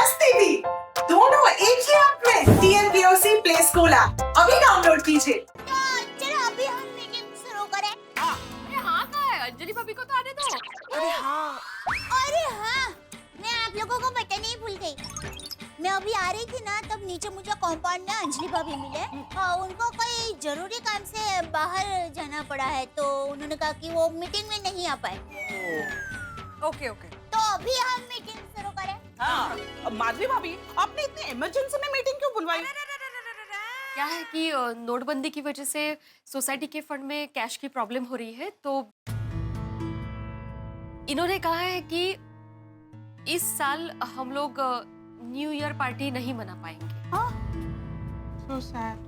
मस्ती भी, दोनों एक ही ऐप में। TNPOC प्ले स्कूल ऐप अभी डाउनलोड कीजिए। चलो अभी हम मीटिंग शुरू करें। अरे हाँ कहाँ है? अंजलि भाभी को तो आने दो। अरे हाँ, मैं आप लोगों को बताने ही भूल गई। मैं अभी आ रही थी ना, तब नीचे मुझे कंपाउंड में अंजलि भाभी मिले। उनको कोई जरूरी काम से बाहर जाना पड़ा है, तो उन्होंने कहा कि वो मीटिंग में नहीं आ पाए। Okay okay. तो अभी हम मीटिंग शुरू करें। हाँ, माधवी भाभी, आपने इतनी इमरजेंसी में मीटिंग क्यों बुलवाई? क्या है कि नोटबंदी की वजह से सोसाइटी के फंड में कैश की प्रॉब्लम हो रही है, तो इन्होंने कहा है कि इस साल हम लोग न्यू ईयर पार्टी नहीं मना पाएंगे। So sad.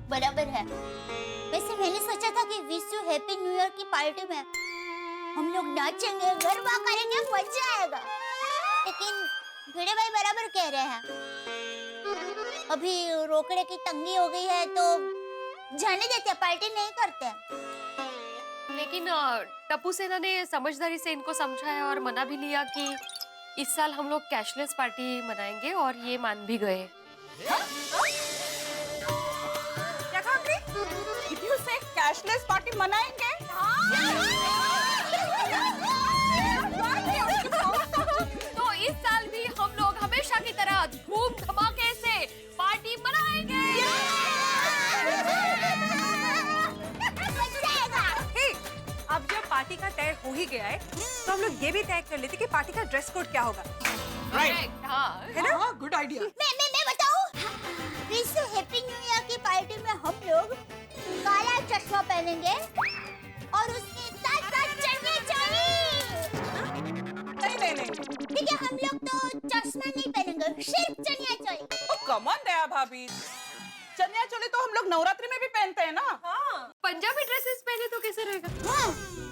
बराबर है। वैसे मैंने सोचा था कि wish you happy new year की पार्टी में हम लोग नाचेंगे, गरबा करेंगे, मजा आएगा। लेकिन भिड़े भाई बराबर कह रहे हैं, अभी रोकड़े की तंगी हो गई है, तो जाने देते, पार्टी नहीं करते। लेकिन टप्पू सेना ने समझदारी से इनको समझाया और मना भी लिया कि इस साल हम लोग कैशलेस पार्टी मनाएंगे, और ये मान भी गए। क्या कहा आपने? If you say cashless party मनाएंगे? तो इस साल भी हम लोग हमेशा की तरह धूम धमाके से पार्टी मनाएंगे। हे, अब जब पार्टी का तय हो ही गया है, तो हम लोग ये भी तय कर लेते कि पार्टी का ड्रेस कोड क्या होगा। Correct, हाँ। है ना? हाँ, good idea. मैं बताऊं? Wish you happy new year की पार्टी में हम लोग काला चश्मा पहनेंगे और उसके साथ साथ चनिया चोली। नहीं। ठीक है, हम लोग तो चश्मा नहीं पहनेंगे, सिर्फ chaniya choli. Oh, come on दया भाभी। चनिया चोली तो हम लोग नवरात्रि में भी पहनते हैं ना? हाँ। पंजाबी ड्रेसेस पहने तो कैसे रहेगा?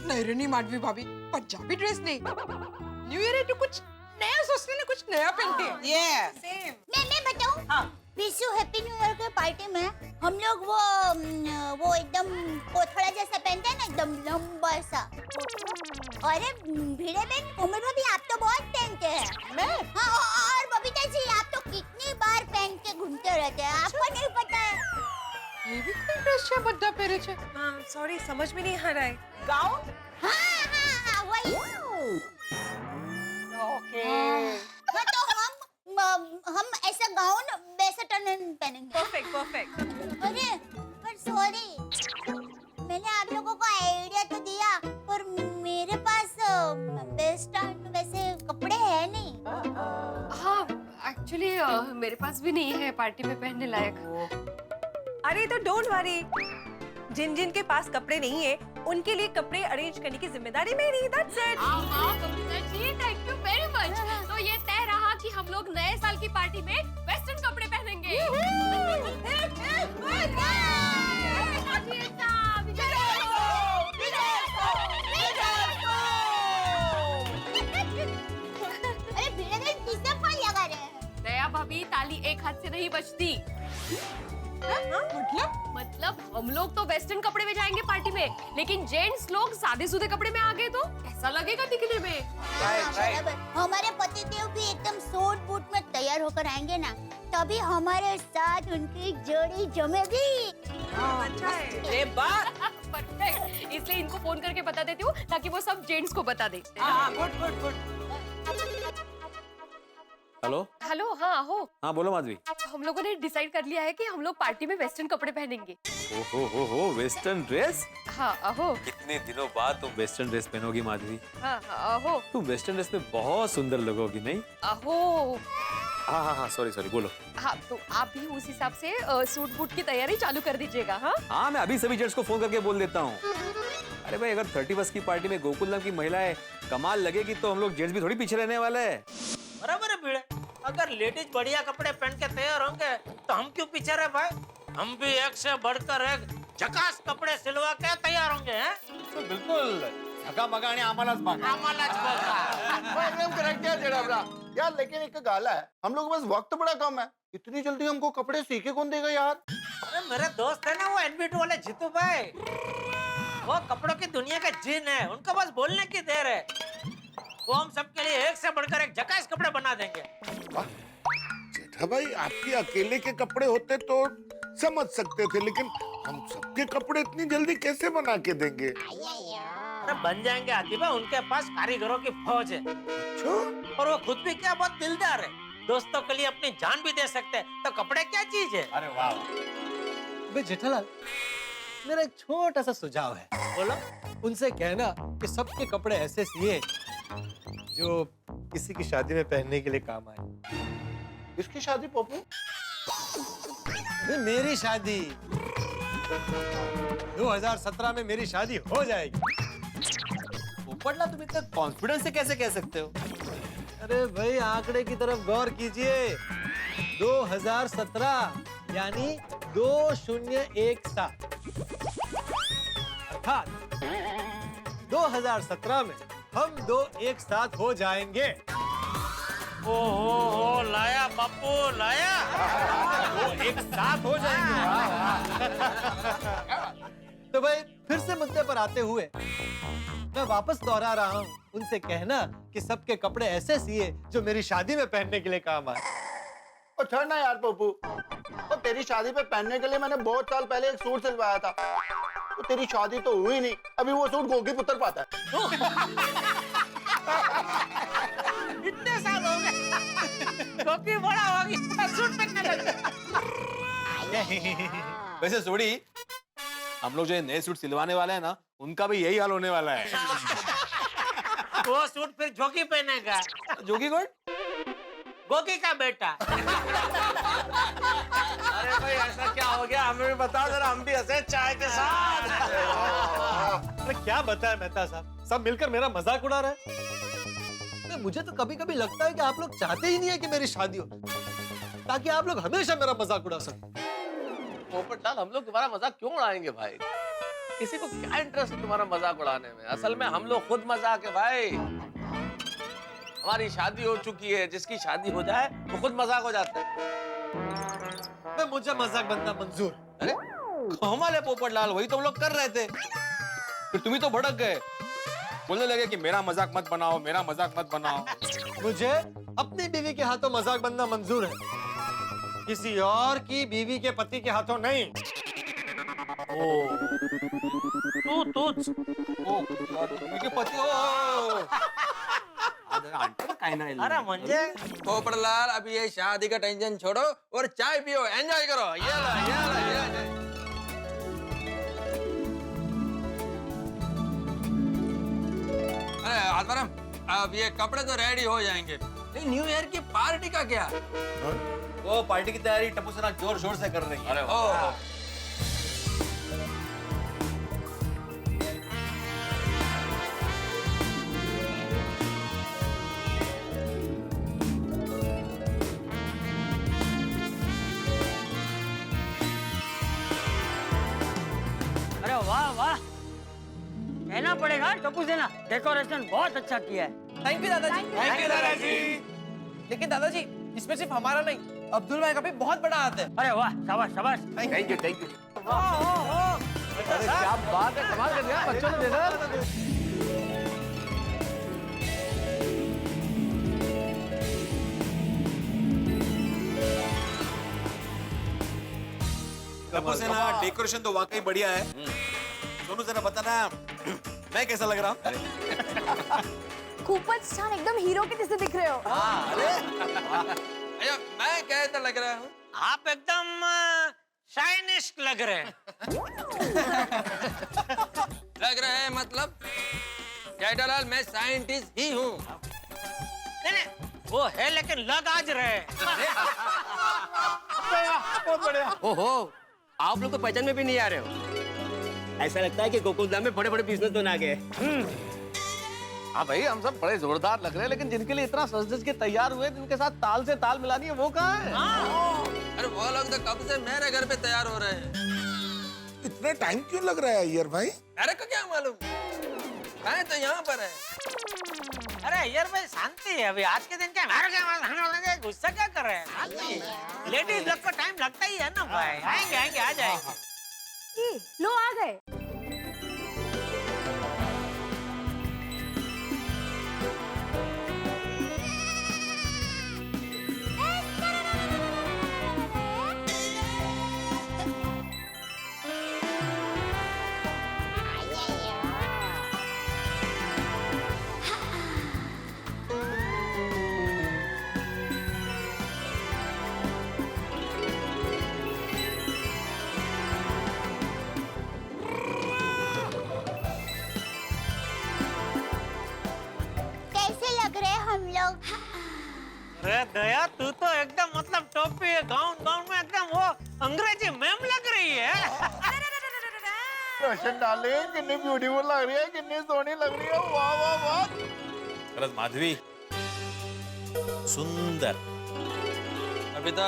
नहीं रेनी माधवी भाभी, पंजाबी ड्रेस नहीं। न्यू ईयर है तो कुछ नया सोचने ने कुछ नया पहनते हैं। Yes. सेम। मैं बताऊं? हाँ। Wish you happy new year के पार्टी में हम लोग वो एकदम कोथड़ा जैसा पहनते हैं ना, एकदम लंबा सा। अरे भिड़े बहन, कोमल भाभी, आप तो बहुत पहनते हैं। मैं? हाँ, और बबीता जी, आप तो कितनी बार पहन के घूमते रहते हैं, आपको नहीं पता है? ये भी कोई ड्रेस है बड्डा पहरे छे। सॉरी, समझ में नहीं आ रहा है। गाउन? हाँ, वही। Okay. हाँ, तो हम ऐसा गाउन वैसा टर्न पहनेंगे। परफेक्ट। अरे पर सॉरी, मैंने आप लोगों को आइडिया तो दिया, पर मेरे पास वेस्टर्न वैसे कपड़े हैं नहीं। हाँ, एक्चुअली मेरे पास भी नहीं है पार्टी में पहनने लायक। अरे तो डोंट वरी, जिन जिन के पास कपड़े नहीं है, उनके लिए कपड़े अरेंज करने की जिम्मेदारी मेरी। That's it. Thank you very much. तो ये तय रहा कि हम लोग नए साल की पार्टी में वेस्टर्न कपड़े पहनेंगे। अरे भिड़े बहन, किसने फोन लगा रहे हैं? दया भाभी, ताली एक हाथ से नहीं बजती। मतलब हम लोग तो वेस्टर्न कपड़े में जाएंगे पार्टी में, लेकिन जेंट्स लोग सादे सूदे कपड़े में आ गए तो कैसा लगेगा दिखने में? Right. बराबर। हमारे पतिदेव भी एकदम सूट बूट में तैयार होकर आएंगे ना, तभी हमारे साथ उनकी जोड़ी जमेगी। अच्छा है। ये बात। परफेक्ट। इसलिए इनको फोन करके बता देती हूँ ताकि वो सब जेंट्स को बता दे। हाँ, good. हेलो। हेलो, हाँ हो। हाँ बोलो माधवी। हम लोगों ने डिसाइड कर लिया है कि हम लोग पार्टी में वेस्टर्न कपड़े पहनेंगे। हो वेस्टर्न ड्रेस। हाँ अहो। कितने दिनों बाद तुम वेस्टर्न ड्रेस पहनोगी माधवी। हाँ अहो। तुम वेस्टर्न ड्रेस में बहुत सुंदर लगोगी नहीं? अहो। हाँ सॉरी बोलो। हाँ, तो आप भी उस हिसाब से सूट बूट की तैयारी चालू कर दीजिएगा। हाँ मैं अभी सभी जेंट्स को फोन करके बोल देता हूँ। अरे भाई, अगर 31 की पार्टी में गोकुल नाम की महिलाएं कमाल लगेगी तो हम लोग जेंट्स भी थोड़ी पीछे रहने वाले हैं। बराबर है भिड़े, अगर लेडीज बढ़िया कपड़े पहन के तैयार होंगे तो हम क्यों पीछे रहे भाई? हम भी एक से बढ़कर एक झकास कपडे सिलवा के तैयार होंगे हैं? तो बिल्कुल झका बघा आणि आम्हालाच बघा. आम्हालाच बघा. एकदम करेक्ट है जेड़ा यार, लेकिन एक गाला है, हम लोग के पास वक्त बड़ा कम है. इतनी जल्दी हमको कपड़े सीके कौन देगा यार? अरे मेरे दोस्त है ना वो एनबीटी वाले जीतू भाई, वो कपड़ों की दुनिया का जिन है, उनका बस बोलने की देर है. वो हम सबके लिए एक से बढ़कर एक झकास कपड़े बना देंगे। जेठा भाई, आपके अकेले के कपड़े होते तो समझ सकते थे, लेकिन हम सबके कपड़े इतनी जल्दी कैसे बना के देंगे? अरे बन जाएंगे आतिबा, उनके पास कारीगरों की फौज है। अच्छा? और वो खुद भी क्या बहुत दिलदार है, दोस्तों के लिए अपनी जान भी दे सकते हैं, तो कपड़े क्या चीज है। अरे वाह। बे जेठालाल, मेरा एक छोटा सा सुझाव है। बोलो। उनसे कहना कि सबके कपड़े ऐसे सिए जो किसी की शादी में पहनने के लिए काम आए। किसकी शादी पप्पू? मेरी शादी 2017 में मेरी शादी हो जाएगी। पोपटलाल, तुम इतना कॉन्फिडेंस से कैसे कह सकते हो? अरे भाई, आंकड़े की तरफ गौर कीजिए। 2017 यानी 2017 अर्थात 2017 में हम दो एक साथ हो जाएंगे। ओ लाया बापू लाया। वो एक साथ हो जाएंगे। तो भाई, फिर से मुद्दे पर आते हुए मैं वापस दोहरा रहा हूँ, उनसे कहना कि सबके कपड़े ऐसे सिए जो मेरी शादी में पहनने के लिए काम आए। और छोड़ ना यार पप्पू, तो तेरी शादी पे पहनने के लिए मैंने बहुत साल पहले एक सूट सिलवाया था। तो तेरी शादी तो हुई नहीं, अभी वो सूट गोगी पुत्र पाता है। इतने साल हो गए, गोपी बड़ा हो गया, सूट पहनने लग गया। वैसे सोड़ी, हम लोग जो नए सूट सिलवाने वाले हैं ना, उनका भी यही हाल होने वाला है। वो सूट फिर जोगी पहनेगा। जोगी कौन? गोगी का बेटा। अरे भाई, ऐसा क्या हो गया, हमें भी बताओ जरा, हम भी हंसे चाय के साथ। अरे क्या बताया मेहता साहब, सब मिलकर मेरा मजाक उड़ा रहे हैं। मुझे तो कभी कभी लगता है कि आप लोग चाहते ही नहीं है कि मेरी शादी हो, ताकि आप लोग हमेशा मेरा मजाक उड़ा सकें। पोपटलाल, हम लोग तुम्हारा मजाक क्यों उड़ाएंगे भाई? किसी को क्या इंटरेस्ट है तुम्हारा मजाक उड़ाने में? असल में हम लोग खुद मजाक है भाई। हमारी शादी हो चुकी है, जिसकी शादी हो जाए वो खुद मजाक हो जाता है। मुझे मजाक बनना मंजूर। अरे कमाल है पोपटलाल, वही तो हम लोग कर रहे थे, फिर तुम ही तो भड़क गए, बोलने लगे कि मेरा मजाक मत बनाओ, मेरा मजाक मत बनाओ। मुझे अपनी बीवी के हाथों मजाक बनना मंजूर है, किसी और की बीवी के पति के हाथों नहीं। के पति अरे मुझे पोपटलाल, अभी ये शादी का टेंशन छोड़ो और चाय पियो, एंजॉय करो। ये लो, ये लो, ये लो। अरे आत्माराम, अब ये कपड़े तो रेडी हो जाएंगे, लेकिन न्यू ईयर की पार्टी का क्या? वो पार्टी की तैयारी टप्पू सेना जोर शोर से कर रही है। ओह, अरे वाह वाह, कहना पड़ेगा टप्पू सेना, डेकोरेशन बहुत अच्छा किया है। थैंक यू दादाजी। थैंक यू दादाजी। लेकिन दादाजी, इसमें सिर्फ हमारा नहीं, अब्दुल भाई का भी बहुत बड़ा हाथ है। अरे वाह, शाबाश शाबाश। Thank you, thank you. अरे क्या बात है, कमाल कर दिया बच्चों ने देखा। टप्पू सेना, डेकोरेशन तो वाकई बढ़िया है। सोनू जरा बताना, मैं कैसा लग रहा हूँ? खूपच छान, एकदम हीरो के जैसे दिख रहे हो। अरे मैं कैसा लग रहा हूँ? आप एकदम शाइनिश लग रहे हैं। लग रहा है मतलब? जेठालाल, मैं साइंटिस्ट ही हूँ। नहीं, वो है लेकिन लग आज रहे हैं। बहुत बढ़िया। ओहो, आप लोग तो पहचान में भी नहीं आ रहे हो। ऐसा लगता है कि गोकुलधाम में बड़े बड़े बिजनेसमैन आ गए। हाँ भाई, हम सब बड़े जोरदार लग रहे हैं, लेकिन जिनके लिए इतना सज के तैयार हुए, जिनके साथ ताल से ताल मिलानी है, वो कहाँ है? अरे वो लोग तो कब से मेरे घर पे तैयार हो रहे हैं। इतना टाइम क्यों लग रहा है यार भाई? अरे को क्या मालूम, मैं तो यहाँ पर है। अरे यार भाई, शांति है अभी, आज के दिन क्या हमारे गुस्सा क्या कर रहे हैं? लेडीज लोग को टाइम लगता ही है ना भाई। आएंगे आएंगे, आ जाएंगे। लो आ गए। अरे दया तू तो एकदम मतलब टोपी गाउन गाउन में एकदम वो अंग्रेजी मैम लग रही है। रोशन डार्लिंग कितनी ब्यूटीफुल लग रही है, कितनी सोहनी लग रही है, वाह वाह वाह। गलत माधवी सुंदर। Amita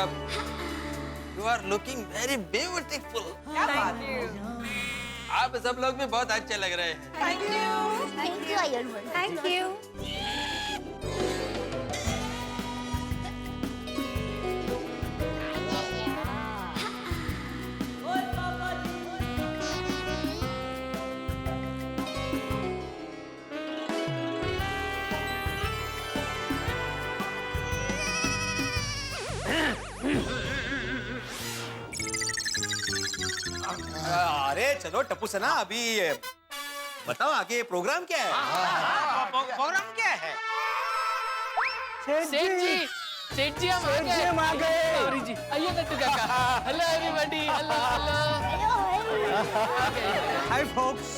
you are looking very beautiful. आप सब लोग भी बहुत अच्छे लग रहे हैं। Thank you iron man. Thank you. अरे चलो टप्पू सेना, अभी बताओ आगे प्रोग्राम क्या है? प्रोग्राम क्या है? सेठ जी हम आ गए। जी आइए नट्टू काका। Hello everybody. Hello hi folks.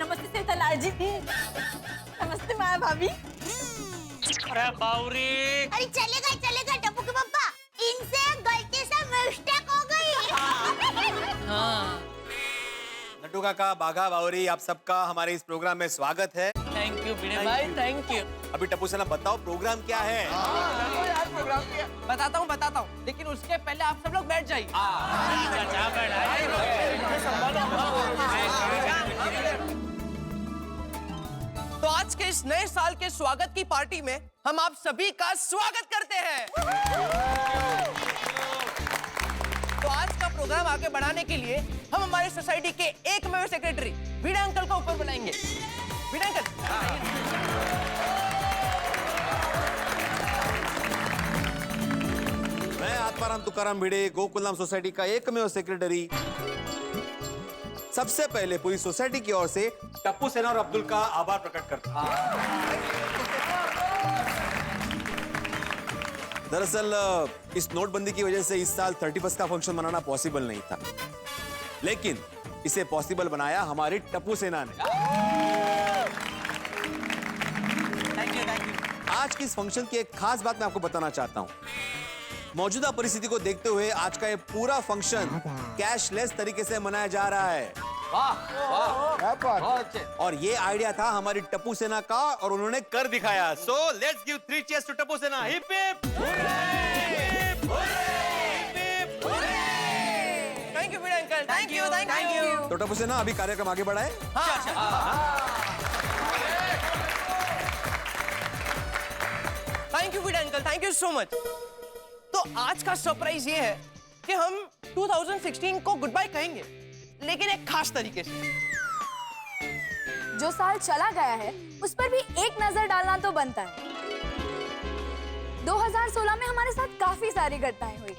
नमस्ते सेठालाल जी। नमस्ते माया भाभी। अरे बावरी। अरे चलेगा टप्पू के पापा, इनसे गलती से मिस्टेक हो गई। हाँ नट्टू काका, बाघा, बावरी, आप सबका हमारे इस प्रोग्राम में स्वागत है। थैंक यू भिड़े भाई, थैंक यू। अभी टप्पू सेना बताओ प्रोग्राम क्या है? बताता हूँ, लेकिन उसके पहले आप सब लोग बैठ जाइए। तो आज के इस नए साल के स्वागत की पार्टी में हम आप सभी का स्वागत करते हैं। तो आज का प्रोग्राम आगे बढ़ाने के लिए हम हमारे सोसाइटी के एकमेव सेक्रेटरी भिड़े अंकल को ऊपर बुलाएंगे। भिड़े अंकल। मैं आत्माराम तुकाराम भिड़े, गोकुलधाम सोसाइटी का एकमेव सेक्रेटरी, सबसे पहले पूरी सोसाइटी की ओर से टप्पू सेना और अब्दुल का आभार प्रकट करता हूं। दरअसल इस नोटबंदी की वजह से इस साल 31 का फंक्शन मनाना पॉसिबल नहीं था, लेकिन इसे पॉसिबल बनाया हमारी टप्पू सेना ने। Thank you. आज की इस फंक्शन की एक खास बात मैं आपको बताना चाहता हूं। मौजूदा परिस्थिति को देखते हुए आज का ये पूरा फंक्शन कैशलेस तरीके से मनाया जा रहा है। और ये आइडिया था हमारी टप्पू सेना का और उन्होंने कर दिखाया। So let's give 3 cheers to Tappu Sena. Hip hip thank you Bhide uncle. Thank you. तो टप्पू सेना अभी कार्यक्रम आगे बढ़ाए। Thank you Bhide uncle, thank you so much. तो आज का सरप्राइज ये है कि हम 2016 को गुड बाय कहेंगे, लेकिन एक खास तरीके से। जो साल चला गया है उस पर भी एक नजर डालना तो बनता है। 2016 में हमारे साथ काफी सारी घटनाएं हुई।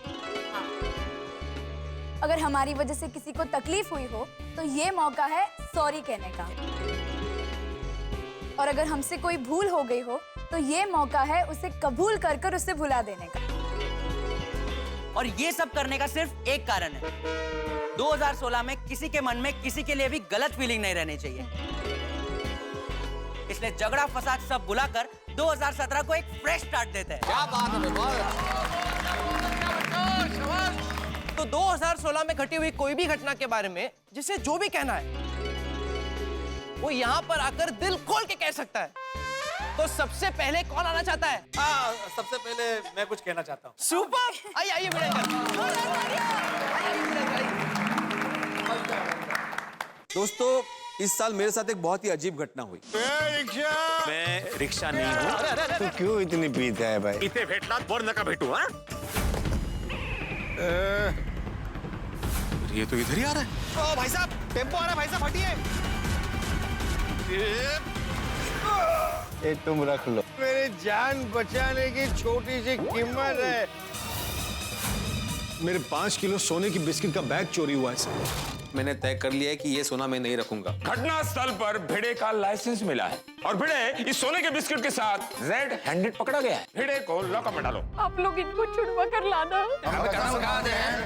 अगर हमारी वजह से किसी को तकलीफ हुई हो तो ये मौका है सॉरी कहने का, और अगर हमसे कोई भूल हो गई हो तो ये मौका है उसे कबूल कर कर उसे भुला देने का। और ये सब करने का सिर्फ एक कारण है, 2016 में किसी के मन में किसी के लिए भी गलत फीलिंग नहीं रहनी चाहिए। इसलिए झगड़ा फसाद सब बुलाकर 2017 को एक फ्रेश स्टार्ट देते हैं। क्या बात है। तो 2016 में घटी हुई कोई भी घटना के बारे में जिसे जो भी कहना है वो यहाँ पर आकर दिल खोल के कह सकता है। तो सबसे पहले कौन आना चाहता है? सबसे पहले मैं कुछ कहना चाहता हूँ। सुपर। आइए भिड़े अंकल। दोस्तों, इस साल मेरे साथ एक बहुत ही अजीब घटना हुई। मैं रिक्शा नहीं हूँ। तू क्यों इतनी पीता है भाई? इथे भेटला बोर नका भेटू। हाँ, ये तो इधर ही आ रहा है। ओ भाई साहब, टेम्पो आ रहा है। भाई साहब हटिए। ये तुम रख लो, मेरी जान बचाने की छोटी सी कीमत है। मेरे 5 किलो सोने की बिस्किट का बैग चोरी हुआ है सर। मैंने तय कर लिया है कि ये सोना मैं नहीं रखूंगा। घटना स्थल पर भिड़े का लाइसेंस मिला है और भिड़े इस सोने के बिस्किट के साथ रेड हैंडेड पकड़ा गया है। भिड़े को लॉकअप में डालो। आप लोग इनको छुड़वा कर लाना।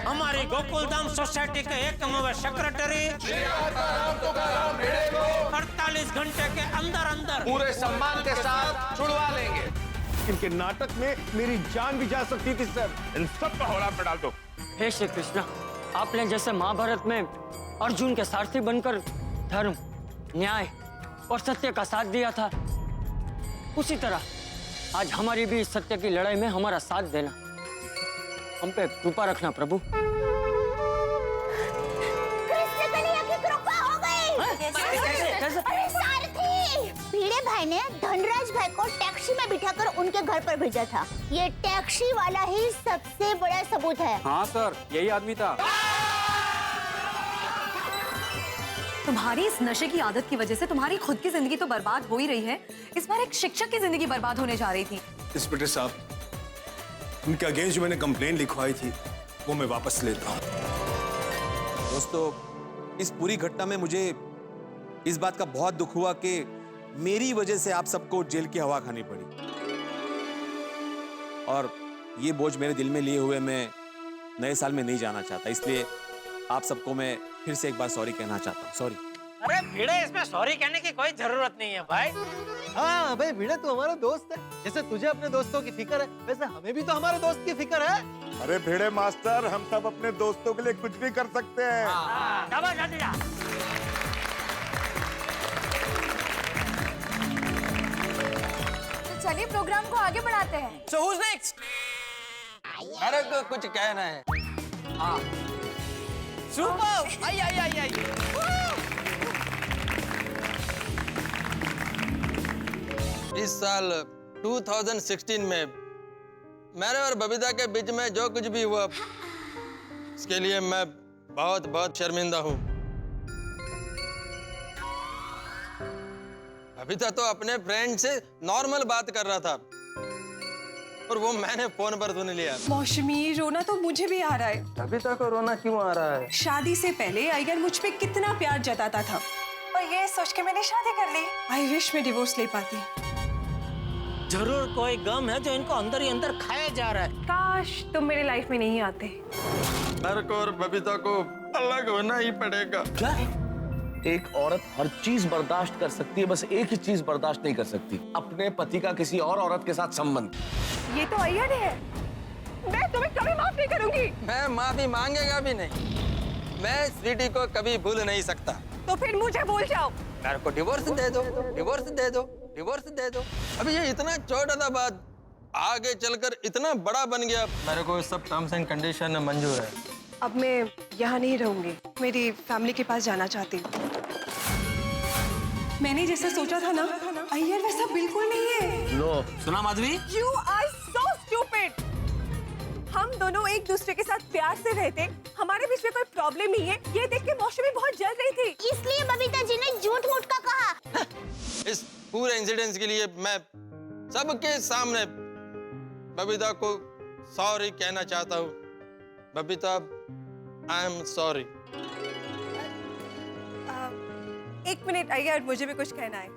हमारी गोकुलधाम सोसाइटी के एकमेव सेक्रेटरी 48 घंटे के अंदर अंदर पूरे सम्मान के साथ छुड़वा लेंगे। इनके नाटक में मेरी जान भी जा सकती थी सर। इन सब को हौला पे डाल दो। हे श्री कृष्णा, आपने जैसे महाभारत में अर्जुन के सारथी बनकर धर्म, न्याय और सत्य का साथ दिया था, उसी तरह आज हमारी भी सत्य की लड़ाई में हमारा साथ देना। हम पे कृपा रखना प्रभु। कृष्ण कन्हैया की कृपा हो गई। कैसे? अरे सारथी, भिड़े भाई ने धनराज भाई को टैक्सी में बिठाकर उनके घर पर भेजा था। ये टैक्सी वाला ही सबसे बड़ा सबूत है। हाँ सर, यही आदमी था। तुम्हारी इस नशे की आदत की वजह से तुम्हारी खुद की जिंदगी तो बर्बाद हो ही रही है, इस बार एक शिक्षक की जिंदगी बर्बाद होने जा रही थी। इंस्पेक्टर साहब, उनके अगेंस्ट जो मैंने कंप्लेन लिखवाई थी वो मैं वापस लेता हूँ। दोस्तों, इस पूरी घटना में मुझे इस बात का बहुत दुख हुआ कि मेरी वजह से आप सबको जेल की हवा खानी पड़ी, और ये बोझ मेरे दिल में लिए हुए मैं नए साल में नहीं जाना चाहता। इसलिए आप सबको मैं फिर से एक बार सॉरी कहना चाहता हूँ। सॉरी। अरे भिड़े, इसमें सॉरी कहने की कोई जरूरत नहीं है भाई। हाँ भाई भिड़े, तू हमारा दोस्त है। जैसे तुझे अपने दोस्तों की फिक्र है, वैसे हमें भी तो हमारे दोस्त की फिक्र है। अरे भिड़े मास्टर, हम सब अपने दोस्तों के लिए कुछ भी कर सकते हैं। तो चलिए प्रोग्राम को आगे बढ़ाते हैं। So who's next? मेरे को कुछ कहना है। हाँ। सुपर! आई आई आई आई। इस साल 2016 में मेरे और बबीता के बीच में जो कुछ भी हुआ, इसके लिए मैं बहुत बहुत शर्मिंदा हूँ। बबीता तो अपने फ्रेंड से नॉर्मल बात कर रहा था और वो मैंने फोन पर सुन लिया। मौसमी, रोना तो मुझे भी आ रहा है। बबीता को रोना क्यों आ रहा है? शादी से पहले आइगर मुझ पे कितना प्यार जताता था, और ये सोच के मैंने शादी कर ली। आई विश मैं डिवोर्स ले पाती। जरूर कोई गम है जो इनको अंदर ही अंदर खाया जा रहा है। काश तुम मेरे लाइफ में नहीं आते। मेरे को और बबीता को अलग होना ही पड़ेगा। क्या? एक औरत हर चीज बर्दाश्त कर सकती है, बस एक ही चीज बर्दाश्त नहीं कर सकती, अपने पति का किसी और औरत के साथ संबंध। ये तो अय्यर है। मैं तुम्हें कभी माफ नहीं करूंगी। मैं माफी मांगेगा भी नहीं। मैं स्वीटी को कभी भूल नहीं सकता। तो फिर मुझे भूल जाओ। मेरे को डिवोर्स दे दो, डिवोर्स दे दो, डिवोर्स दे दो। अभी ये इतना छोटा था बात, आगे चलकर इतना बड़ा बन गया। मेरे को सब टर्म्स एंड कंडीशन मंजूर है। अब मैं यहाँ नहीं रहूंगी, मेरी फैमिली के पास जाना चाहती हूँ। मैंने जैसा सोचा था ना, अय्यर वैसा बिल्कुल नहीं है। नो, सुना Madhavi? You are so stupid। हम दोनों एक दूसरे के साथ प्यार से रहते, हमारे बीच में कोई प्रॉब्लम नहीं है। ये देख के मौसमी बहुत जल रही थी, इसलिए बबीता जी ने झूठ मूठ का कहा। इस पूरे इंसिडेंट के लिए मैं सबके सामने बबीता को सॉरी कहना चाहता हूँ। Babita, I am sorry. एक मिनट अय्यर, मुझे भी कुछ कहना है।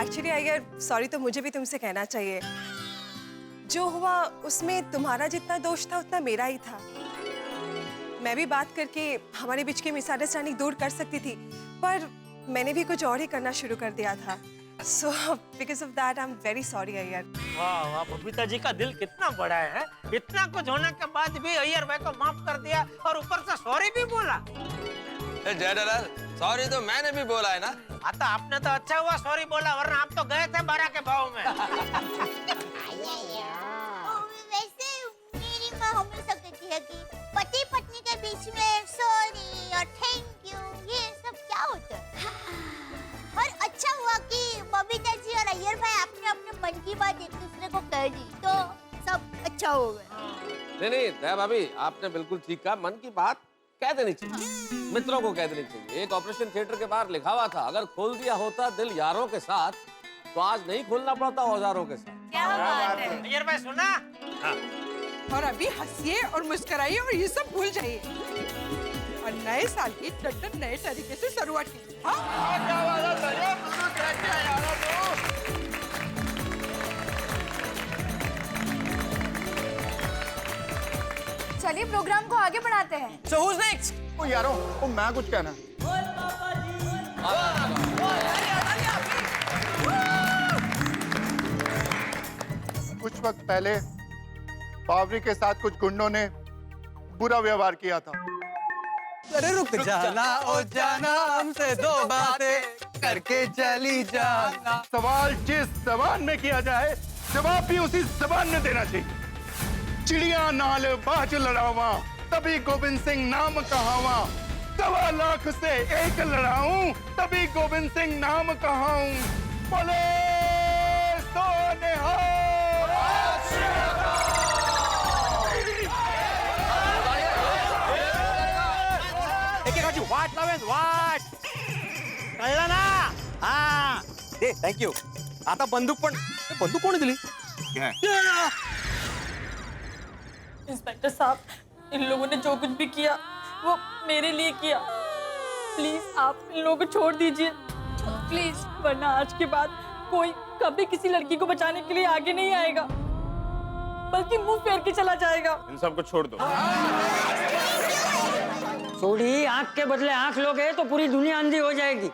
एक्चुअली अय्यर, सॉरी तो मुझे भी तुमसे कहना चाहिए। जो हुआ उसमें तुम्हारा जितना दोष था उतना मेरा ही था। मैं भी बात करके हमारे बीच की मिसअंडरस्टैंडिंग दूर कर सकती थी, पर मैंने भी कुछ और ही करना शुरू कर दिया था। So because of that, I'm very sorry Iyer. वाह वाह, बबीता जी का दिल कितना बड़ा है। इतना कुछ होने के बाद भी अय्यर भाई को माफ कर दिया और ऊपर से सॉरी भी बोला। जेठालाल, सॉरी तो मैंने भी बोला है ना। आता आपने तो अच्छा हुआ सॉरी बोला, वरना आप तो गए थे 12 के भाव में। वैसे मेरी माँ हमेशा कहती है कि पति पत्नी के बीच में सॉरी और थैंक यू ये सब क्या होता है। और अच्छा हुआ कि बबीता जी और अय्यर भाई आपने अपने मन की बात एक दूसरे को कह दी, तो सब अच्छा हो गया। नहीं नहीं दया भाभी, आपने बिल्कुल ठीक कहा। मन की बात कह देनी चाहिए, मित्रों को कह देनी चाहिए। एक ऑपरेशन थिएटर के बाहर लिखा हुआ था, अगर खोल दिया होता दिल यारों के साथ तो आज नहीं खोलना पड़ता औजारों के साथ। क्या बात है अय्यर भाई, सुना? हाँ। और अभी हंसिए और मुस्कुराइए और ये सब भूल जाइए और नए साल की टन नए तरीके से शुरुआत कीजिए। चलिए प्रोग्राम को आगे बढ़ाते हैं। So who's next? ओ यारो, ओ मैं कुछ कहना है। कुछ वक्त पहले बावरी के साथ कुछ गुंडों ने बुरा व्यवहार किया था। अरे रुक जाना ओ जाना, हमसे दो बातें करके चली जाना। सवाल जिस जबान में किया जाए जवाब भी उसी जबान में देना चाहिए। चिड़िया नाल बाज लड़ावा, तभी गोविंद सिंह नाम कहावा। 1.25 लाख से एक लड़ाऊं, तभी गोविंद सिंह नाम कहाऊं। बोले सो निहाल। वाट लावेन वाट, कळलं ना? हा दे, थँक्यू. आता बंदूक पण, बंदूक कोणी दिली? इंस्पेक्टर साहब, इन लोगों ने जो कुछ भी किया वो मेरे लिए किया। प्लीज आप इन लोगों को छोड़ दीजिए प्लीज, वरना आज के बाद कोई कभी किसी लड़की को बचाने के लिए आगे नहीं आएगा, बल्कि मुंह फेर के चला जाएगा। इन सबको छोड़ दो। सोडी, आंख के बदले आंख लोगे तो पूरी दुनिया अंधी हो जाएगी।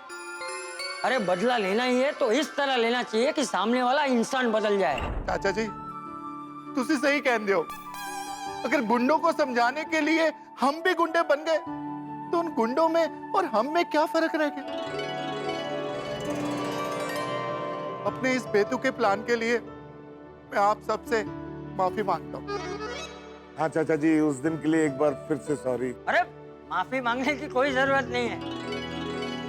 अरे बदला लेना ही है तो इस तरह लेना चाहिए कि सामने वाला इंसान बदल जाए। चाचा जी, तुसी सही कहते हो। अगर गुंडों को समझाने के लिए हम भी गुंडे बन गए तो उन गुंडों में और हम में क्या फर्क रह गया? अपने इस बेतुके प्लान के लिए मैं आप सबसे माफी मांगता हूँ। हाँ चाचा जी, उस दिन के लिए एक बार फिर से सॉरी। अरे माफी मांगने की कोई जरूरत नहीं है।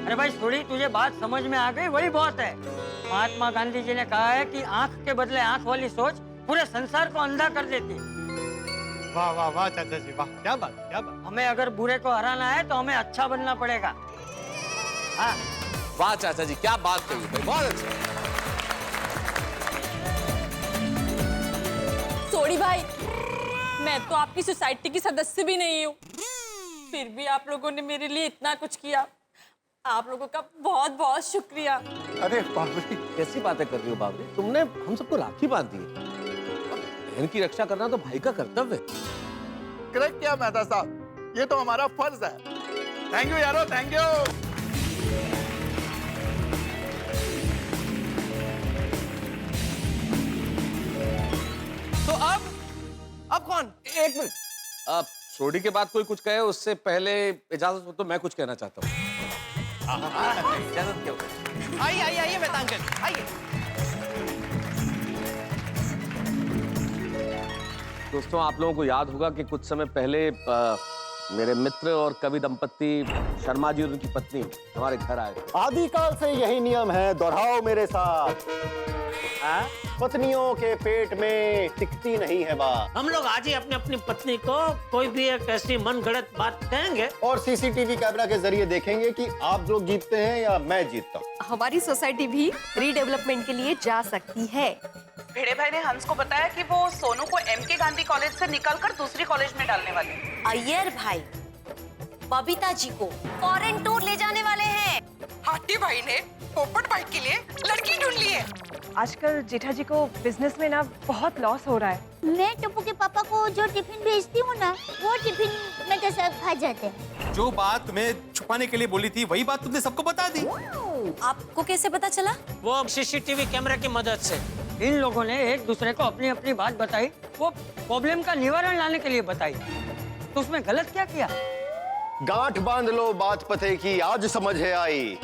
अरे भाई थोड़ी तुझे बात समझ में आ गई, वही बहुत है। महात्मा गांधी जी ने कहा है कि आंख के बदले आंख वाली सोच पूरे संसार को अंधा कर देती है। वाह वाह वाह चाचा जी, वाह, क्या बात, क्या बात। हमें अगर बुरे को हराना है तो हमें अच्छा बनना पड़ेगा। हाँ वाह चाचा जी, क्या बात कही भाई, बहुत अच्छा। सोडी भाई, मैं तो आपकी सोसाइटी की सदस्य भी नहीं हूँ, फिर भी आप लोगों ने मेरे लिए इतना कुछ किया। आप लोगों का बहुत बहुत शुक्रिया। अरे बाबरी, कैसी बातें कर रही हो बाबरी? तुमने हम सबको राखी बांध दी है। बहन की रक्षा करना तो भाई का कर्तव्य है। करेक्ट क्या मेहता साहब, ये तो हमारा फर्ज है। थैंक यू यारो, थैंक यू। तो अब कौन? एक मिनट, अब सोडी के बाद कोई कुछ कहे उससे पहले इजाजत हो तो मैं कुछ कहना चाहता हूँ। इजाजत क्यों? आइए आइए आइए मेहता अंकल, आइए। दोस्तों, आप लोगों को याद होगा कि कुछ समय पहले मेरे मित्र और कवि दंपत्ति शर्मा जी और उनकी पत्नी हमारे घर आए थे। आदिकाल से यही नियम है, दोहराओ मेरे साथ। पत्नियों के पेट में टिकती नहीं है बात। हम लोग आज ही अपनी अपनी पत्नी को कोई भी एक ऐसी मन गढ़ंत बात कहेंगे और सीसीटीवी कैमरा के जरिए देखेंगे कि आप लोग जीतते हैं या मैं जीतता हूँ। हमारी सोसाइटी भी रीडेवलपमेंट के लिए जा सकती है। भिड़े भाई ने हंस को बताया कि वो सोनू को एमके गांधी कॉलेज से निकालकर दूसरी कॉलेज में डालने वाले। अय्यर भाई बबीता जी को फॉरेन टूर ले जाने वाले हैं। हाथी भाई ने पोपट भाई के लिए लड़की ढूंढ ली है। आजकल जेठा जी को बिजनेस में ना बहुत लॉस हो रहा है। मैं टप्पू के पापा को जो टिफिन भेजती हूँ ना, वो टिफिन में तो सब खा जाते हैं। जो बात तुम्हें छुपाने के लिए बोली थी वही बात तुमने सबको बता दी। आपको कैसे पता चला? वो सीसीटीवी कैमरा की मदद से। इन लोगों ने एक दूसरे को अपनी अपनी बात बताई, वो प्रॉब्लम का निवारण लाने के लिए बताई, तो उसमें गलत क्या किया? गांठ बांध लो बात पते की, आज समझ है आई।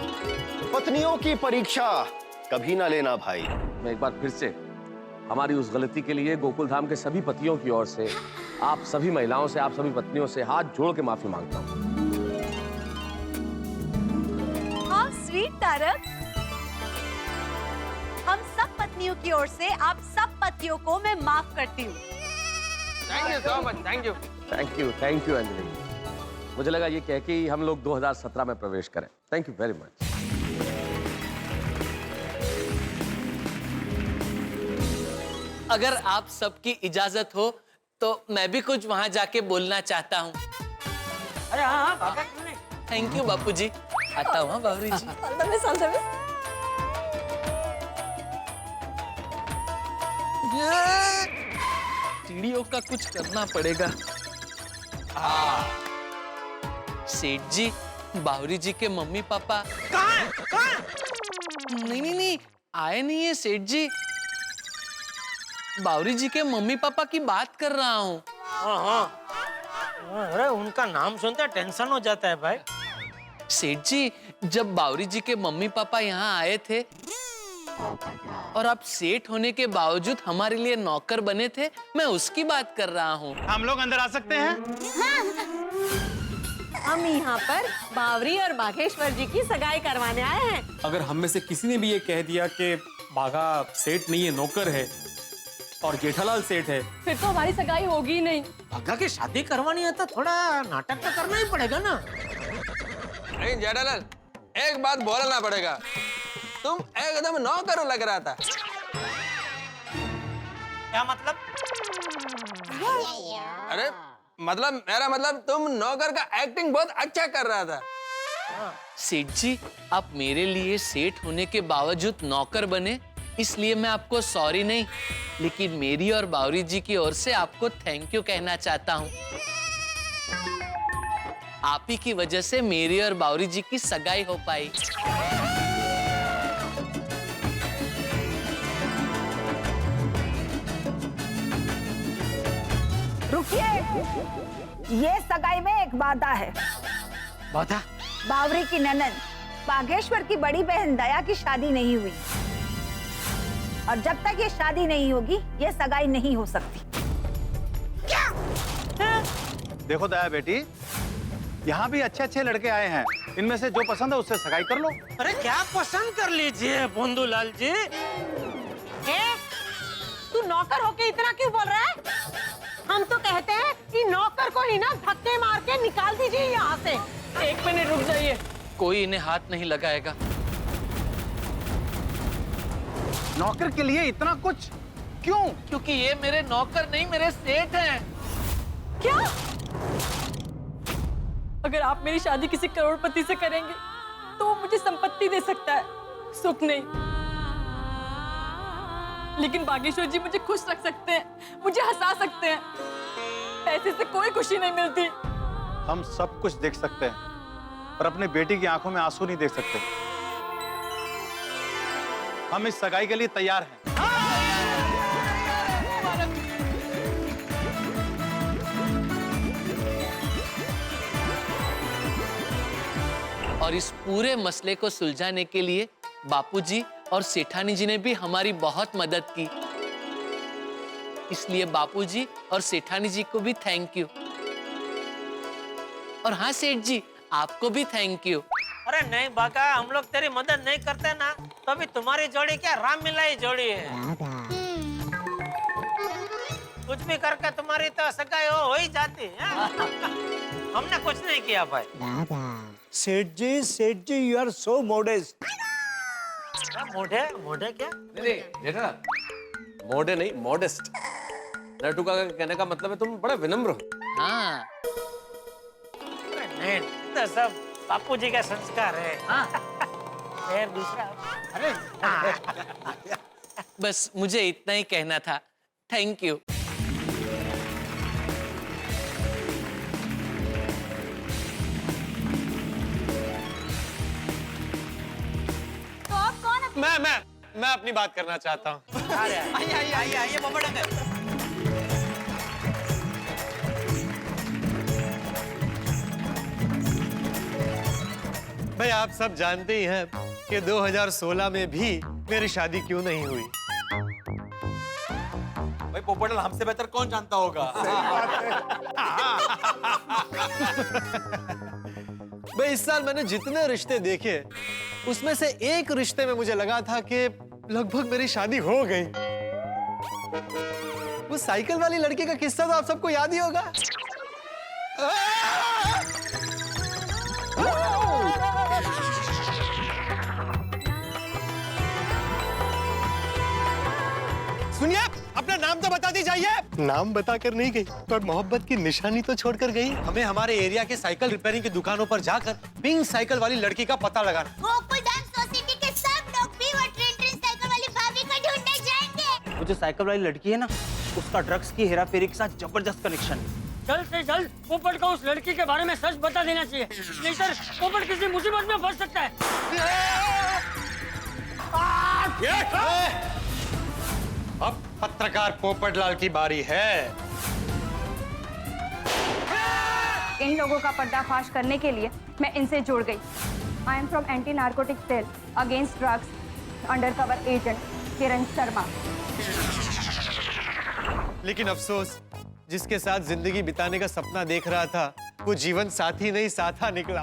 पत्नियों की परीक्षा कभी ना लेना भाई। मैं एक बार फिर से हमारी उस गलती के लिए गोकुल धाम के सभी पतियों की ओर से, आप सभी महिलाओं से, आप सभी पत्नियों से हाथ जोड़ के माफी मांगता हूँ। How sweet Tarak. हम सब पत्नियों की ओर से आप सब पतियों को मैं माफ करती हूँ। Thank you so much, thank you. Thank you Anjali. मुझे लगा ये कह के ही हम लोग 2017 में प्रवेश करें। Thank you very much. अगर आप सबकी इजाजत हो तो मैं भी कुछ वहां जाके बोलना चाहता हूँ। अरे हाँ भागा क्यों नहीं? थैंक यू बापूजी। आता हूँ बावरी जी। चिड़ियों का कुछ करना पड़ेगा। सेठ जी, बावरी जी के मम्मी पापा कहाँ? नहीं, आए नहीं है सेठ जी। बावरी जी के मम्मी पापा की बात कर रहा हूँ। अरे उनका नाम सुनते टेंशन हो जाता है भाई। सेठ जी, जब बावरी जी के मम्मी पापा यहाँ आए थे और आप सेठ होने के बावजूद हमारे लिए नौकर बने थे, मैं उसकी बात कर रहा हूँ। हम लोग अंदर आ सकते हैं? हम यहाँ पर बावरी और बागेश्वर जी की सगाई करवाने आए हैं। अगर हम में से किसी ने भी ये कह दिया कि बाघा सेठ नहीं है, नौकर है और जेठालाल सेठ है, फिर तो हमारी सगाई होगी ही नहीं। बाघा की शादी करवानी है तो थोड़ा नाटक तो करना ही पड़ेगा ना। नहीं जेठालाल, एक बात बोलना पड़ेगा, तुम एकदम नौकर लग रहा था। क्या मतलब? अरे मतलब मेरा मतलब तुम नौकर का एक्टिंग बहुत अच्छा कर रहा था। सेठ जी, आप मेरे लिए सेठ होने के बावजूद नौकर बने, इसलिए मैं आपको सॉरी नहीं, लेकिन मेरी और बावरी जी की ओर से आपको थैंक यू कहना चाहता हूँ। आप ही की वजह से मेरी और बावरी जी की सगाई हो पाई। रुकिए, ये सगाई में एक वादा है। वादा? बावरी की ननद बागेश्वर की बड़ी बहन दया की शादी नहीं हुई और जब तक ये शादी नहीं होगी ये सगाई नहीं हो सकती। क्या? देखो दया बेटी, यहाँ भी अच्छे अच्छे लड़के आए हैं, इनमें से जो पसंद है उससे सगाई कर लो। अरे क्या पसंद कर लीजिए बोंदूलाल जी। तू नौकर होके इतना क्यों बोल रहा है? हम तो कहते हैं कि नौकर को ही ना धक्के मार के निकाल दीजिए यहाँ से। एक मिनट रुक जाइए, कोई इन्हें हाथ नहीं लगाएगा। नौकर के लिए इतना कुछ क्यों? क्योंकि ये मेरे नौकर नहीं, मेरे सेठ हैं। क्या? अगर आप मेरी शादी किसी करोड़पति से करेंगे तो वो मुझे संपत्ति दे सकता है, सुख नहीं। लेकिन बागेश्वर जी मुझे खुश रख सकते हैं, मुझे हंसा सकते हैं। पैसे से कोई खुशी नहीं मिलती। हम सब कुछ देख सकते हैं पर अपने बेटी की आंखों में आंसू नहीं देख सकते। हम इस सगाई के लिए तैयार हैं। और इस पूरे मसले को सुलझाने के लिए बापूजी और सेठानी जी ने भी हमारी बहुत मदद की, इसलिए बापूजी और सेठानी जी को भी थैंक यू। और हाँ सेठ जी, आपको भी थैंक यू। अरे नहीं बाका, हम लोग तेरी मदद नहीं करते ना तो अभी तुम्हारी जोड़ी क्या राम मिलाई जोड़ी है। कुछ भी करके तुम्हारी तो सगाई हो ही जाती है। हमने कुछ नहीं किया भाई। सेठ जी यू आर सो मॉडेस्ट। मोढ़े मोढ़े क्या? नहीं जेठा, मोढ़े नहीं, मॉडेस्ट। नटू का कहने का मतलब है तुम बड़ा विनम्र हो। हाँ। नहीं तो सब बापू जी का संस्कार है। फिर दूसरा, अरे बस मुझे इतना ही कहना था। Thank you. तो आप कौन? मैं अपनी बात करना चाहता हूँ। आइए बाबा डंगर। भाई आप सब जानते ही हैं कि 2016 में भी मेरी शादी क्यों नहीं हुई। भाई पोपटलाल, हमसे बेहतर कौन जानता होगा। भाई इस साल मैंने जितने रिश्ते देखे उसमें से एक रिश्ते में मुझे लगा था कि लगभग मेरी शादी हो गई। वो साइकिल वाली लड़की का किस्सा तो आप सबको याद ही होगा। सुनिए, अपना नाम तो बता दी जाइए। नाम बताकर नहीं गई पर मोहब्बत की निशानी तो छोड़कर गई। हमें हमारे एरिया के साइकिल रिपेयरिंग की दुकानों पर जाकर पिंक साइकिल वाली लड़की का पता लगाना। गोकुल डांस सोसाइटी के सब लोग भी वो ट्रेन साइकिल वाली भाभी को ढूंढने जाएंगे। वो जो साइकिल वाली लड़की है ना, उसका ड्रग्स की हेराफेरी के साथ जबरदस्त कनेक्शन है। जल्द से जल्द पोपट को उस लड़की के बारे में सच बता देना चाहिए, नहीं सर पोपट किसी मुसीबत में फंस सकता है। पत्रकार पोपटलाल की बारी है। इन लोगों का पर्दाफाश करने के लिए मैं इनसे जुड़ गई। I am from anti narcotic cell against drugs undercover agent Kiran Sharma. लेकिन अफसोस, जिसके साथ जिंदगी बिताने का सपना देख रहा था वो जीवन साथी नहीं साथा निकला।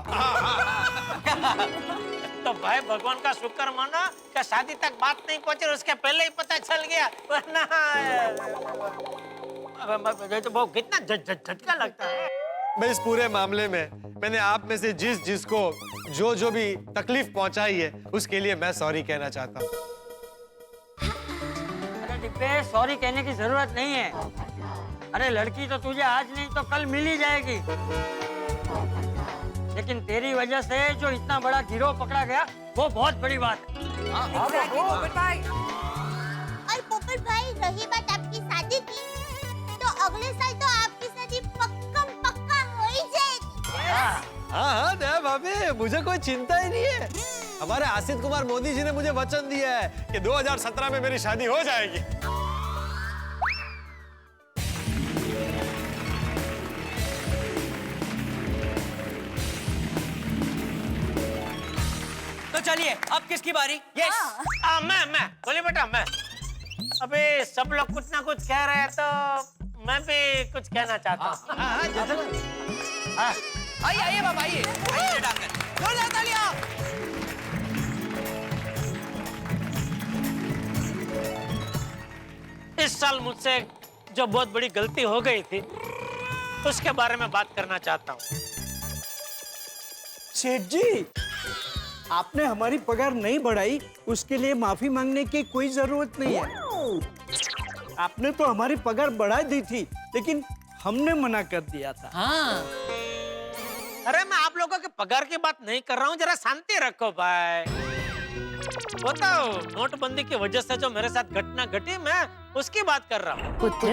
तो भाई भगवान का शुक्र माना कि शादी तक बात नहीं पहुंची, उसके पहले ही पता चल गया, वरना तो वो कितना झटका लगता है। मैं इस पूरे मामले में मैंने आप में से जिसको जो भी तकलीफ पहुंचाई है उसके लिए मैं सॉरी कहना चाहता हूँ। अरे डिब्बे, सॉरी कहने की जरूरत नहीं है। अरे लड़की तो तुझे आज नहीं तो कल मिल ही जाएगी, लेकिन तेरी वजह से जो इतना बड़ा गिरोह पकड़ा गया वो बहुत बड़ी बात है। और पोपट भाई, रही बात आपकी शादी की, तो अगले साल तो आपकी शादी पक्का हो ही जाएगी। हाँ दया भाभी, मुझे कोई चिंता ही नहीं है। हमारे आसित कुमार मोदी जी ने मुझे वचन दिया है कि 2017 में मेरी शादी हो जाएगी। तो चलिए, अब किसकी बारी? यस। मैं बोले बेटा, मैं। अबे सब लोग कुछ ना कुछ कह रहे हैं तो मैं भी कुछ कहना चाहता हूँ। आइए बाबा, आइए डाकर जोरदार तालियां। इस साल मुझसे जो बहुत बड़ी गलती हो गई थी उसके बारे में बात करना चाहता हूँ। सेठ जी, आपने हमारी पगार नहीं बढ़ाई, उसके लिए माफी मांगने की कोई जरूरत नहीं है। आपने तो हमारी पगार बढ़ा दी थी, लेकिन हमने मना कर दिया था। हाँ। अरे मैं आप लोगों के पगार की बात नहीं कर रहा हूँ, जरा शांति रखो भाई। बताओ, नोटबंदी की वजह से जो मेरे साथ घटना घटी, मैं उसकी बात कर रहा हूँ। पुत्र,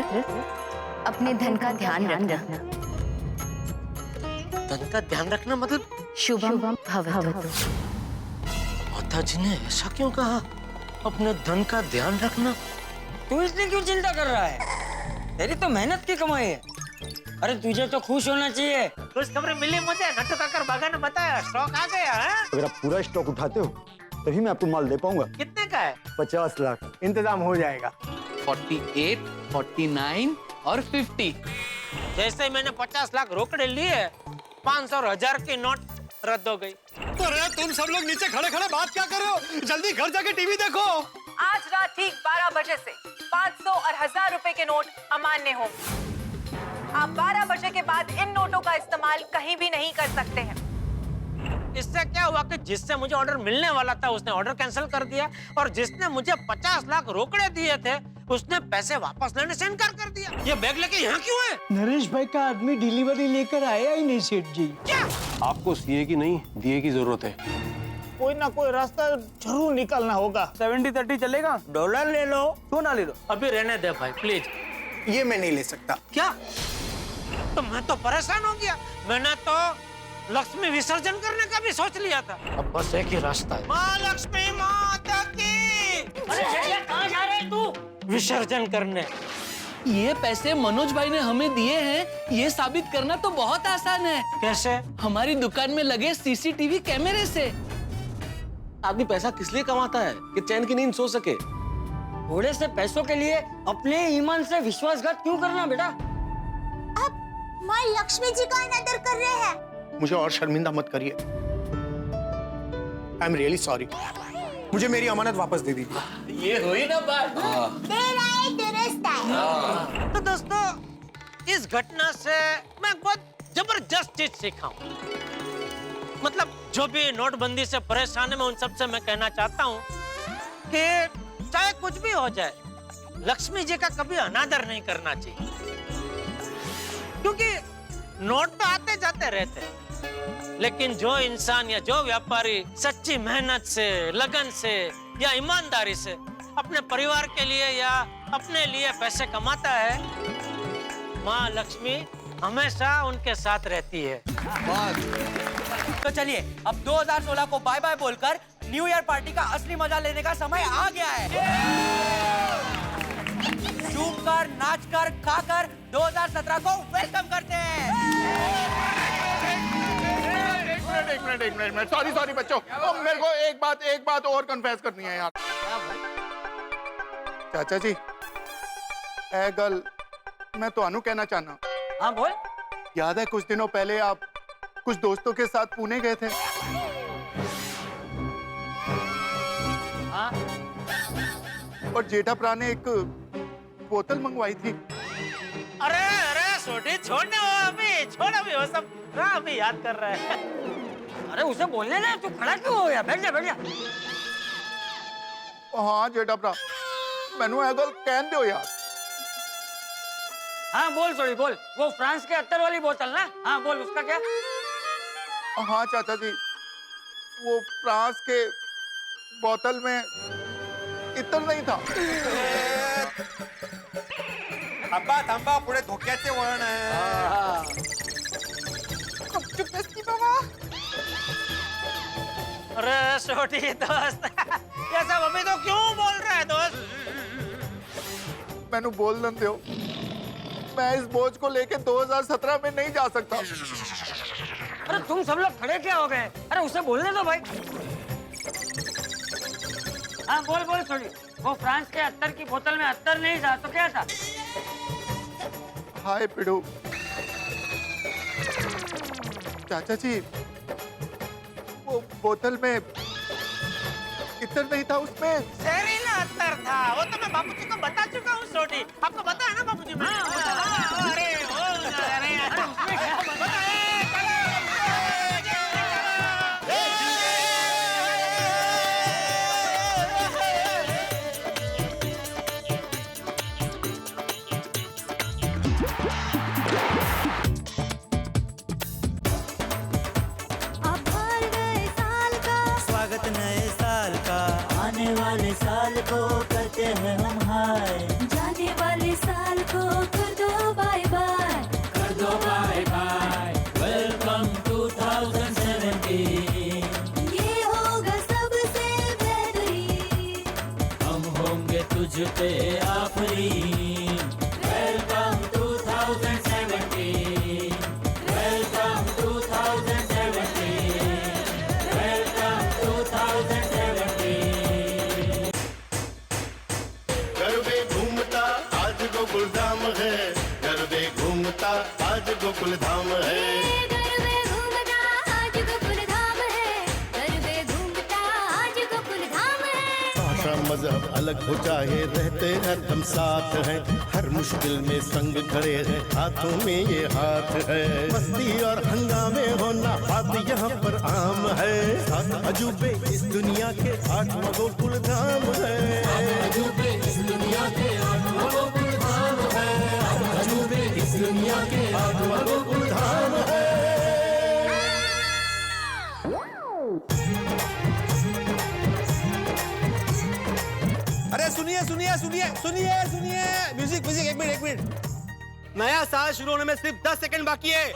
अपने धन का ध्यान रखना। धन का ध्यान रखना मतलब? शुभम भवतु। माता जी ने ऐसा क्यों कहा? अपने धन का ध्यान रखना। तू इसलिए क्यों चिंता कर रहा है? तेरी तो मेहनत की कमाई है। अरे तुझे तो खुश होना चाहिए। खुश खबरें मिली मुझे, नट्टू काकर बागा ने बताया, स्टॉक आ गया है। अगर आप पूरा स्टॉक उठाते हो तभी मैं आपको माल दे पाऊंगा। कितने का है? 50 लाख। इंतजाम हो जाएगा। 48, 49 और 50। जैसे मैंने 50 लाख रोकड़े लिए, 500 और 1000 की नोट रद्द हो गई। तो रे तुम सब लोग नीचे खड़े खड़े बात क्या कर रहे हो? जल्दी घर जाके टीवी देखो। आज रात ठीक 12 बजे से 500 और 1000 रुपए के नोट अमान्य होंगे। आप 12 बजे के बाद इन नोटों का इस्तेमाल कहीं भी नहीं कर सकते हैं। इससे क्या हुआ कि जिससे मुझे ऑर्डर मिलने वाला था उसने ऑर्डर कैंसिल कर दिया, और जिसने मुझे 50 लाख रोकड़े दिए थे उसने पैसे वापस लेने से इनकार कर दिया। ये बैग लेके यहाँ क्यों है? नरेश भाई का आदमी डिलीवरी लेकर आया ही नहीं सेठ जी। क्या? आपको सीए की नहीं, डीए की जरूरत है। कोई ना कोई रास्ता जरूर निकालना होगा। 70-30 चलेगा? डॉलर ले लो। सोना ले लो। अभी रहने दे भाई प्लीज। ये मैं नहीं ले सकता। क्या? तो मैं तो परेशान हो गया। मैंने तो लक्ष्मी विसर्जन करने का भी सोच लिया था। अब बस एक ही रास्ता है। माँ लक्ष्मी माता की। अरे कहाँ जा रहे हैं तू? विसर्जन करने। ये पैसे मनोज भाई ने हमें दिए हैं, ये साबित करना तो बहुत आसान है। कैसे? हमारी दुकान में लगे सीसीटीवी कैमरे से। आदमी पैसा किस लिए कमाता है? कि चैन की नींद सो सके। थोड़े से पैसों के लिए अपने ईमान से विश्वासघात क्यों करना बेटा? आप माँ लक्ष्मी जी का अनादर कर रहे हैं। मुझे और शर्मिंदा मत करिए। I am really sorry. मुझे मेरी अमानत वापस दे दीजिए। ये हुई ना बात। तो दोस्तों, इस घटना से मैं बहुत जबरदस्त चीज सीखा हूँ। मतलब जो भी नोटबंदी से परेशान है, मैं उन सब से मैं कहना चाहता हूँ कि चाहे कुछ भी हो जाए, लक्ष्मी जी का कभी अनादर नहीं करना चाहिए, क्योंकि नोट तो आते जाते रहते हैं, लेकिन जो इंसान या जो व्यापारी सच्ची मेहनत से, लगन से या ईमानदारी से अपने परिवार के लिए या अपने लिए पैसे कमाता है, माँ लक्ष्मी हमेशा उनके साथ रहती है। तो चलिए, अब 2016 को बाय बाय बोलकर न्यू ईयर पार्टी का असली मजा लेने का समय आ गया है। गाकर, नाचकर, खाकर 2017 को वेलकम करते हैं। एक मिनट सॉरी बच्चों, मेरे को एक बात और कन्फेस करनी है यार। चाचा जी ए गल मैं ਤੁਹਾਨੂੰ कहना चाहना। हाँ बोल। याद है कुछ दिनों पहले आप कुछ दोस्तों के साथ पुणे गए थे? हाँ। और जेठा प्रा ने एक बोतल मंगवाई थी। अरे छोटी छोड़ने अभी वो सब अभी याद कर रहा है। अरे उसे बोलने दे, तू खड़ा क्यों हो गया? बैठ जा। हाँ जेठा प्रा मैनू ए गल कहन दो यार। हाँ बोल छोड़ी बोल, वो फ्रांस के अत्तर वाली बोतल ना? हाँ बोल, उसका क्या? हाँ चाचा जी वो फ्रांस के बोतल में इतर नहीं था। थांबा पुढे धोक्याचे वळण आहे। अरे छोटी दोस्त ये सब अभी तो क्यों बोल रहा है दोस्त? मैनू बोल दो, मैं इस बोझ को लेके 2017 में नहीं जा सकता। अरे तुम सब लोग खड़े क्या हो गए? अरे उसे बोलने दो भाई। हाँ बोल छोड़ी, वो फ्रांस के अत्तर की बोतल में अत्तर नहीं था तो क्या था? हाय पिड़ू। चाचा जी वो बोतल में इतर नहीं था, उसमें जहरीला अत्तर था। वो तो मैं बापूजी को बता चुका हूँ छोटी, आपको पता है ना बापूजी? स्वागत नए साल का, आने वाले साल को करते हैं हम हाय, जाने वाले साल को कर दो बाय बाय, वेलकम 2017। ये होगा सबसे बेहतरीन, हम होंगे तुझ पे आफरीन। Welcome 2017, welcome 2017, welcome 2017। गरबे घूमता आज गोकुल धाम है, गरबे घूमता आज गोकुल धाम है। गरबे घूमता आज गोकुल धाम है, गरबे घूमता आज गोकुल धाम है। भाषा मजहब अलग हो चाहे रहते हरदम साथ हैं, हर मुश्किल में संग खड़े हैं, हाथों में ये हाथ है। मस्ती और हंगामे होना बात यहाँ पर आम है, सात अजूबे इस दुनिया के 8वां गोकुल धाम है। अजूबे इस दुनिया के 8वां गोकुल धाम है, अजूबे इस दुनिया के 8वां गोकुल धाम है। अरे सुनिए म्यूजिक एक मिनट। नया साल शुरू होने में सिर्फ 10 सेकंड बाकी है।